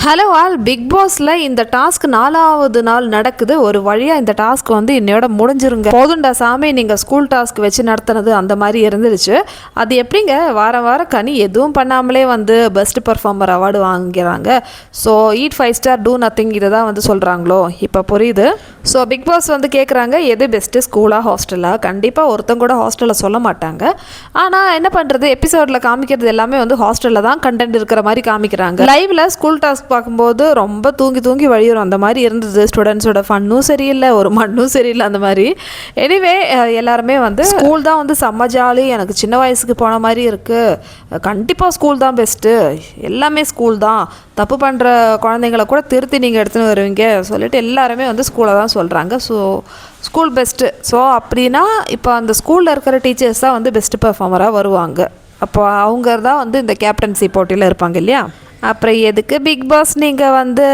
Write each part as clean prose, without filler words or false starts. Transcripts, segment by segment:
Hello all, big பாஸில் இந்த task 4வது நாள் நடக்குது. ஒரு வழியாக இந்த டாஸ்க் வந்து இன்னையோட முடிஞ்சிருங்க. போதுண்டா சாமி, நீங்கள் ஸ்கூல் டாஸ்க் வச்சு நடத்துனது அந்த மாதிரி இருந்துருச்சு. அது எப்படிங்க வாரம் வாரம் கனி எதுவும் பண்ணாமலே வந்து பெஸ்ட் பர்ஃபார்மர் அவார்டு வாங்கிறாங்க. So eat 5 star two nothing இதை தான் வந்து சொல்கிறாங்களோ இப்போ புரியுது. ஸோ பிக் பாஸ் வந்து கேட்குறாங்க, எது பெஸ்ட்டு, ஸ்கூலாக ஹாஸ்டலாக? கண்டிப்பாக ஒருத்தங்க கூட ஹாஸ்டலில் சொல்ல மாட்டாங்க. ஆனால் என்ன பண்ணுறது, எபிசோடில் காமிக்கிறது எல்லாமே வந்து ஹாஸ்டலில் தான் கண்டென்ட் இருக்கிற மாதிரி காமிக்கிறாங்க. லைவில் ஸ்கூல் டாஸ்க் பார்க்கும்போது ரொம்ப தூங்கி தூங்கி வழியும் அந்த மாதிரி இருந்தது. ஸ்டூடெண்ட்ஸோட ஃபன்னும் சரியில்லை, ஒரு மண்ணும் சரியில்லை அந்த மாதிரி. எனிவே எல்லாருமே வந்து ஸ்கூல் தான் வந்து செம்ம ஜாலி, எனக்கு சின்ன வயசுக்கு போன மாதிரி இருக்குது, கண்டிப்பாக ஸ்கூல் தான் பெஸ்ட்டு, எல்லாமே ஸ்கூல் தான், தப்பு பண்ணுற குழந்தைங்கள கூட திருத்தி நீங்கள் எடுத்துன்னு வருவீங்க சொல்லிட்டு எல்லாருமே வந்து ஸ்கூலை தான் சொல்கிறாங்க. So school best. ஸோ அப்படின்னா இப்போ அந்த ஸ்கூலில் இருக்கிற டீச்சர்ஸ் தான் வந்து பெஸ்ட்டு பர்ஃபார்மராக வருவாங்க. அப்போ அவங்க தான் வந்து இந்த கேப்டன்சி போட்டியில் இருப்பாங்க இல்லையா. அப்புறம் எதுக்கு பிக் பாஸ் நீங்கள் வந்து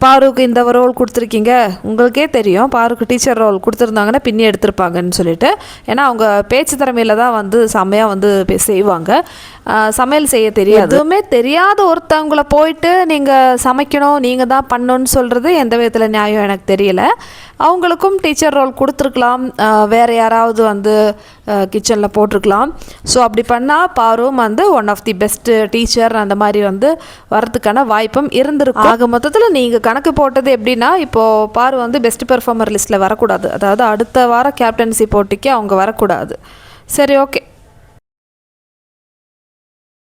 பாருக்கு இந்த ரோல் கொடுத்துருக்கீங்க? உங்களுக்கே தெரியும் பாருக்கு டீச்சர் ரோல் கொடுத்துருந்தாங்கன்னா பின்னி எடுத்திருப்பாங்கன்னு சொல்லிட்டு. ஏன்னா அவங்க பேச்சு திறமையில் தான் வந்து செம்மையாக வந்து செய்வாங்க. சமையல் செய்ய தெரியாது, எதுவுமே தெரியாத ஒருத்தவங்கள போயிட்டு நீங்கள் சமைக்கணும், நீங்கள் தான் பண்ணணுன்னு சொல்கிறது எந்த விதத்தில் நியாயம் எனக்கு தெரியல. அவங்களுக்கும் டீச்சர் ரோல் கொடுத்துருக்கலாம், வேறு யாராவது வந்து கிச்சனில் போட்டிருக்கலாம். ஸோ அப்படி பண்ணால் பாரும் வந்து one of the best teacher அந்த மாதிரி வந்து வரதுக்கான வாய்ப்பும் இருந்திருக்கும். ஆக மொத்தத்தில் நீங்கள் கணக்கு போட்டது எப்படின்னா, இப்போது பாரு வந்து பெஸ்ட் பெர்ஃபார்மர் லிஸ்ட்டில் வரக்கூடாது, அதாவது அடுத்த வாரம் கேப்டன்சி போட்டிக்கு அவங்க வரக்கூடாது. சரி, ஓகே.